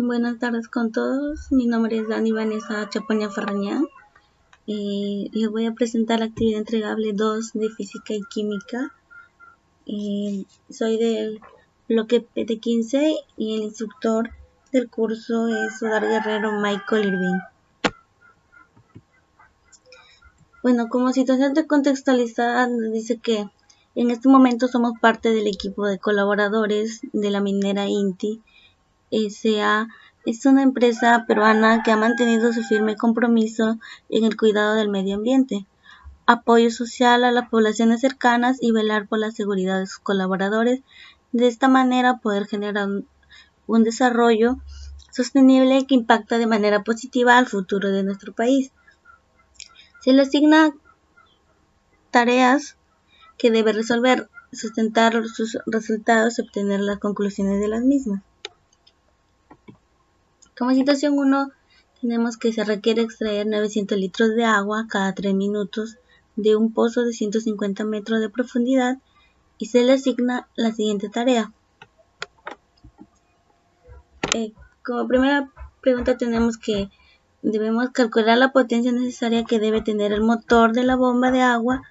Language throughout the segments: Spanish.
Buenas tardes con todos, mi nombre es Dani Vanessa Chapoña Farrañán y les voy a presentar la actividad entregable 2 de Física y Química. Soy del bloque PT15 y el instructor del curso es Odar Guerrero Michael Irving. Bueno, como situación de contextualizada nos dice que en este momento somos parte del equipo de colaboradores de la minera INTI S.A. Es una empresa peruana que ha mantenido su firme compromiso en el cuidado del medio ambiente, apoyo social a las poblaciones cercanas y velar por la seguridad de sus colaboradores. De esta manera poder generar un desarrollo sostenible que impacta de manera positiva al futuro de nuestro país. Se le asigna tareas que debe resolver, sustentar sus resultados y obtener las conclusiones de las mismas. Como situación 1, tenemos que se requiere extraer 900 litros de agua cada 3 minutos de un pozo de 150 metros de profundidad y se le asigna la siguiente tarea. Como primera pregunta tenemos que debemos calcular la potencia necesaria que debe tener el motor de la bomba de agua.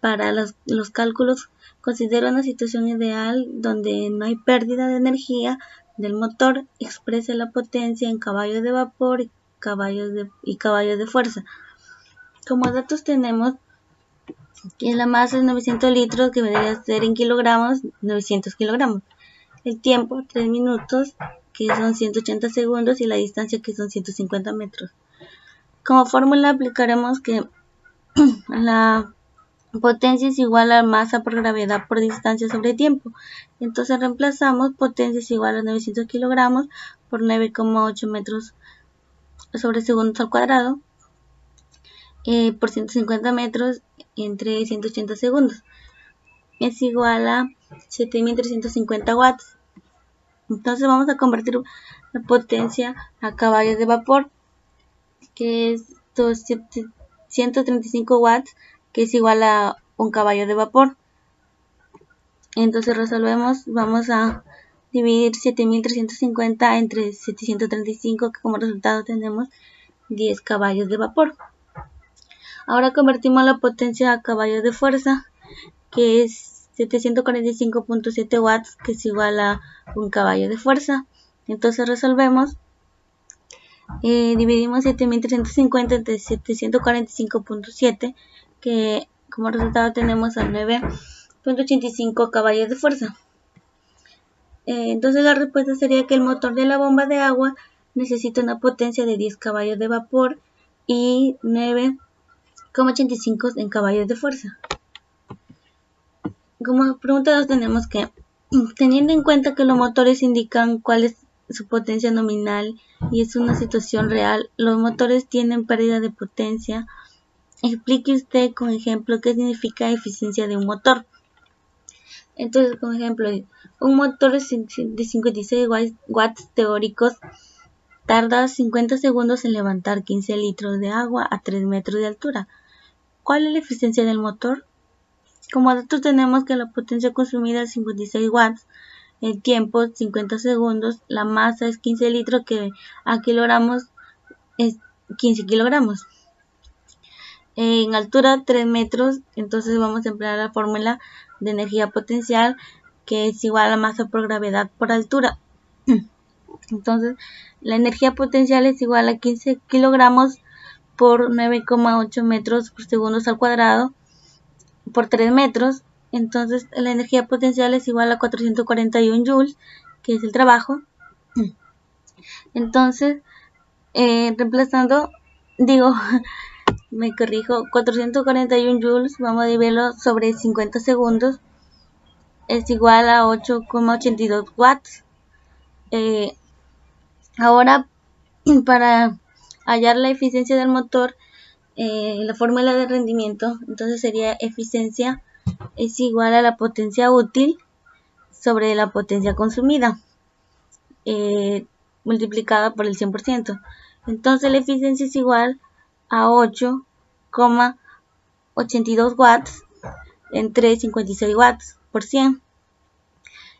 Para los cálculos considera una situación ideal donde no hay pérdida de energía del motor. Expresa la potencia en caballos de vapor y caballos de fuerza. Como datos tenemos que la masa es 900 litros, que debería ser en kilogramos, 900 kilogramos. El tiempo, 3 minutos, que son 180 segundos, y la distancia, que son 150 metros. Como fórmula aplicaremos que la potencia es igual a masa por gravedad por distancia sobre tiempo. Entonces reemplazamos potencia es igual a 900 kilogramos por 9,8 metros sobre segundos al cuadrado por 150 metros entre 180 segundos. Es igual a 7.350 watts. Entonces vamos a convertir la potencia a caballos de vapor, que es 135 watts, que es igual a un caballo de vapor. Entonces resolvemos, vamos a dividir 7.350 entre 735, que como resultado tenemos 10 caballos de vapor. Ahora convertimos la potencia a caballos de fuerza, que es 745.7 watts, que es igual a un caballo de fuerza. Entonces resolvemos, dividimos 7.350 entre 745.7, que como resultado tenemos a 9.85 caballos de fuerza. Entonces la respuesta sería que el motor de la bomba de agua necesita una potencia de 10 caballos de vapor y 9,85 en caballos de fuerza. Como pregunta 2 tenemos que, teniendo en cuenta que los motores indican cuál es su potencia nominal y es una situación real, los motores tienen pérdida de potencia. Explique usted con ejemplo qué significa eficiencia de un motor. Entonces, como ejemplo, un motor de 56 watts teóricos tarda 50 segundos en levantar 15 litros de agua a 3 metros de altura. ¿Cuál es la eficiencia del motor? Como datos tenemos que la potencia consumida es 56 watts, el tiempo 50 segundos, la masa es 15 litros, que a kilogramos es 15 kilogramos. En altura 3 metros, entonces vamos a emplear la fórmula de energía potencial, que es igual a masa por gravedad por altura. Entonces la energía potencial es igual a 15 kilogramos por 9,8 metros por segundos al cuadrado por 3 metros. Entonces la energía potencial es igual a 441 joules, que es el trabajo. Entonces reemplazando, me corrijo, 441 joules, vamos a dividirlo sobre 50 segundos, es igual a 8,82 watts. Ahora, para hallar la eficiencia del motor, la fórmula de rendimiento, entonces sería eficiencia es igual a la potencia útil sobre la potencia consumida, multiplicada por el 100%. Entonces la eficiencia es igual a 8,82 watts entre 56 watts por 100.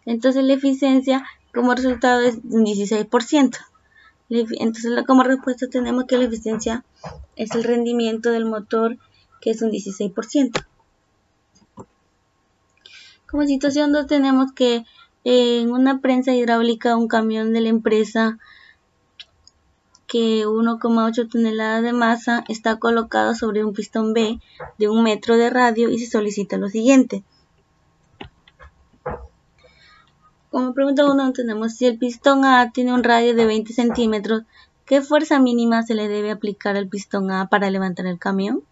Entonces la eficiencia como resultado es un 16%. Entonces como respuesta tenemos que la eficiencia es el rendimiento del motor, que es un 16%. Como situación 2 tenemos que en una prensa hidráulica un camión de la empresa que 1,8 toneladas de masa está colocado sobre un pistón B de 1 metro de radio y se solicita lo siguiente. Como pregunta 1 tenemos: si el pistón A tiene un radio de 20 centímetros, ¿qué fuerza mínima se le debe aplicar al pistón A para levantar el camión?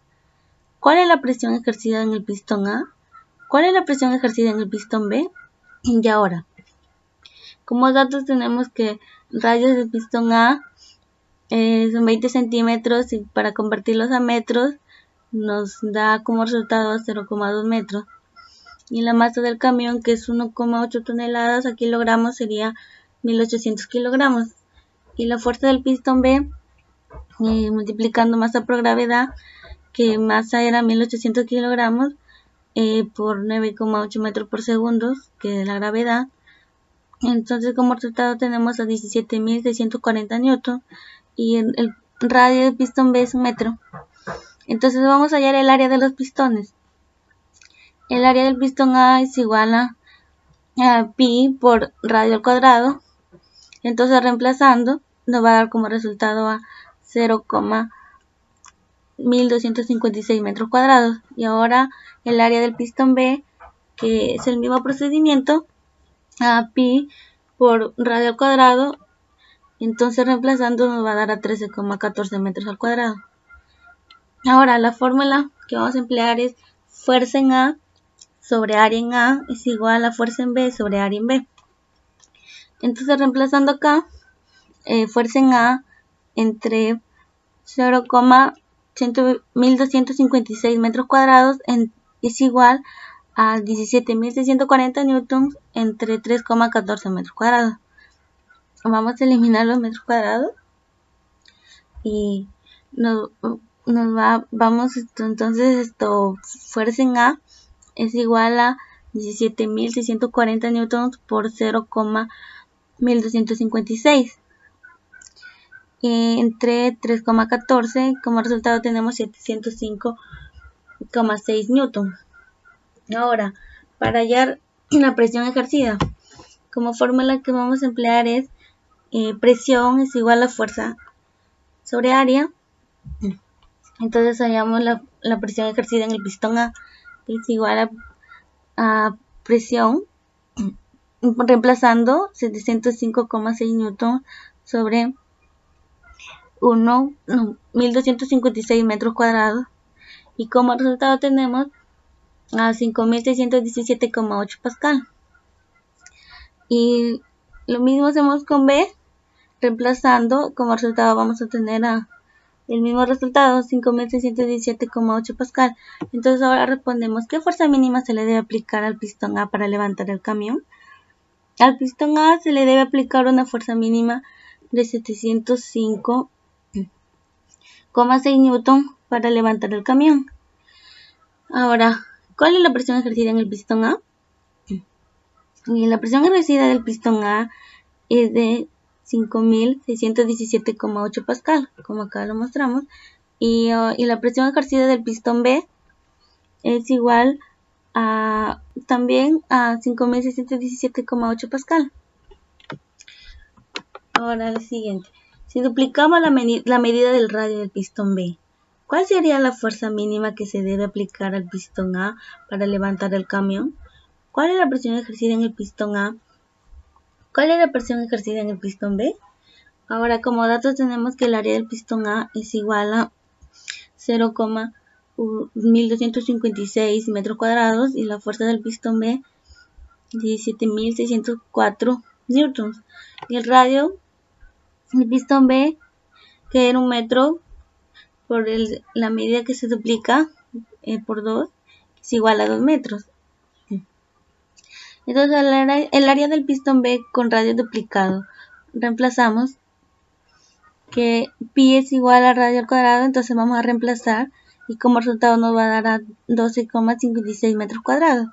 ¿Cuál es la presión ejercida en el pistón A? ¿Cuál es la presión ejercida en el pistón B? Y ahora, como datos tenemos que el radio del pistón A son 20 centímetros y para convertirlos a metros nos da como resultado 0,2 metros. Y la masa del camión, que es 1,8 toneladas a kilogramos, sería 1800 kilogramos. Y la fuerza del pistón B, multiplicando masa por gravedad, que masa era 1800 kilogramos por 9,8 metros por segundo, que es la gravedad. Entonces como resultado tenemos a 17.640 newton y el radio del pistón B es 1 metro. Entonces vamos a hallar el área de los pistones. El área del pistón A es igual a pi por radio al cuadrado. Entonces reemplazando nos va a dar como resultado a 0,1256 metros cuadrados. Y ahora el área del pistón B, que es el mismo procedimiento, a pi por radio al cuadrado. Entonces reemplazando nos va a dar a 13,14 metros al cuadrado. Ahora la fórmula que vamos a emplear es fuerza en A sobre área en A es igual a fuerza en B sobre área en B. Entonces reemplazando acá, fuerza en A entre 0,1256 metros cuadrados es igual a 17.640 newtons entre 3,14 metros cuadrados. Vamos a eliminar los metros cuadrados y entonces fuerza en A es igual a 17.640 newtons por 0,1256 entre 3,14. Como resultado tenemos 705,6 newtons. Ahora, para hallar la presión ejercida, como fórmula que vamos a emplear es presión es igual a fuerza sobre área. Entonces hallamos la presión ejercida en el pistón A es igual a presión, reemplazando 705,6 newton sobre 1.256 metros cuadrados. Y como resultado tenemos a 5.617,8 pascal. Y lo mismo hacemos con B, reemplazando, como resultado vamos a tener el mismo resultado, 5.617,8 pascal. Entonces ahora respondemos: ¿qué fuerza mínima se le debe aplicar al pistón A para levantar el camión? Al pistón A se le debe aplicar una fuerza mínima de 705,6 newton para levantar el camión. Ahora, ¿cuál es la presión ejercida en el pistón A? Y la presión ejercida del pistón A es de 5.617,8 pascal, como acá lo mostramos, y la presión ejercida del pistón B es igual también a 5.617,8 pascal. Ahora el siguiente: si duplicamos la medida del radio del pistón B, ¿cuál sería la fuerza mínima que se debe aplicar al pistón A para levantar el camión? ¿Cuál es la presión ejercida en el pistón A? ¿Cuál es la presión ejercida en el pistón B? Ahora como datos tenemos que el área del pistón A es igual a 0,1256 metros cuadrados y la fuerza del pistón B 17.604 newtons. Y el radio del pistón B, que era 1 metro, por la medida que se duplica por 2, es igual a 2 metros. Entonces el área del pistón B con radio duplicado, reemplazamos que pi es igual a radio al cuadrado, entonces vamos a reemplazar y como resultado nos va a dar a 12,56 metros cuadrados.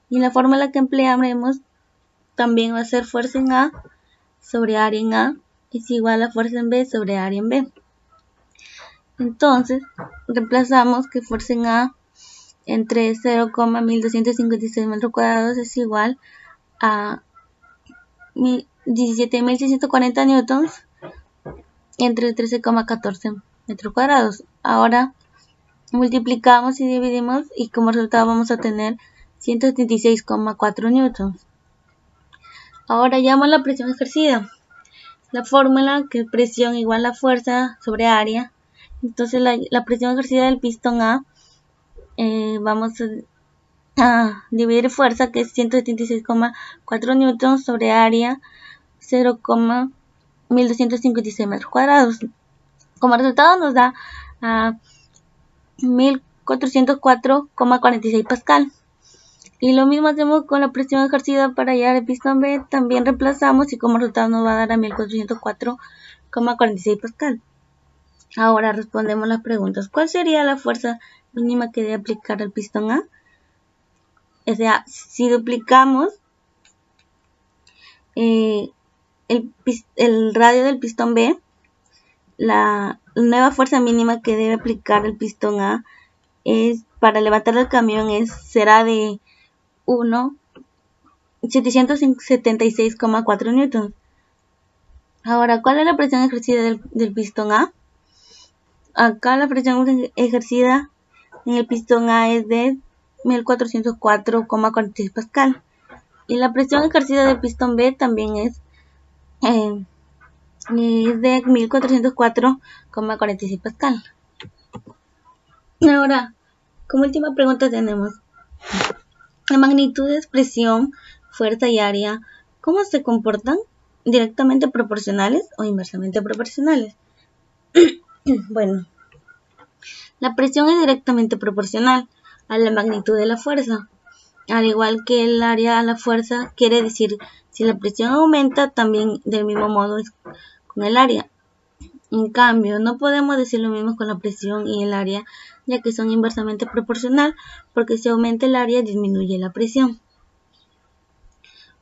Y la fórmula que emplearemos también va a ser fuerza en A sobre área en A es igual a fuerza en B sobre área en B. Entonces, reemplazamos que fuerza en A entre 0,1256 metros cuadrados es igual a 17.640 newtons entre 13,14 metros cuadrados. Ahora multiplicamos y dividimos y como resultado vamos a tener 176,4 newtons. Ahora llamo la presión ejercida. La fórmula que es presión igual a fuerza sobre área. Entonces la presión ejercida del pistón A, vamos a dividir fuerza, que es 176,4 newtons sobre área 0,1256 metros cuadrados. Como resultado nos da 1404,46 pascal. Y lo mismo hacemos con la presión ejercida para hallar el pistón B. También reemplazamos y como resultado nos va a dar a 1404,46 pascal. Ahora respondemos las preguntas. ¿Cuál sería la fuerza mínima que debe aplicar el pistón A? O sea, si duplicamos el radio del pistón B, la nueva fuerza mínima que debe aplicar el pistón A es para levantar el camión será de 776,4 newtons. Ahora, ¿cuál es la presión ejercida del pistón A? Acá la presión ejercida en el pistón A es de 1404,46 pascal. Y la presión ejercida del pistón B también es de 1404,46 pascal. Ahora, como última pregunta tenemos la magnitudes, presión, fuerza y área, ¿cómo se comportan? ¿Directamente proporcionales o inversamente proporcionales? Bueno, la presión es directamente proporcional a la magnitud de la fuerza. Al igual que el área a la fuerza, quiere decir, si la presión aumenta, también del mismo modo es con el área. En cambio, no podemos decir lo mismo con la presión y el área, ya que son inversamente proporcional, porque si aumenta el área, disminuye la presión.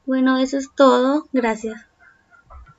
Bueno, eso es todo. Gracias.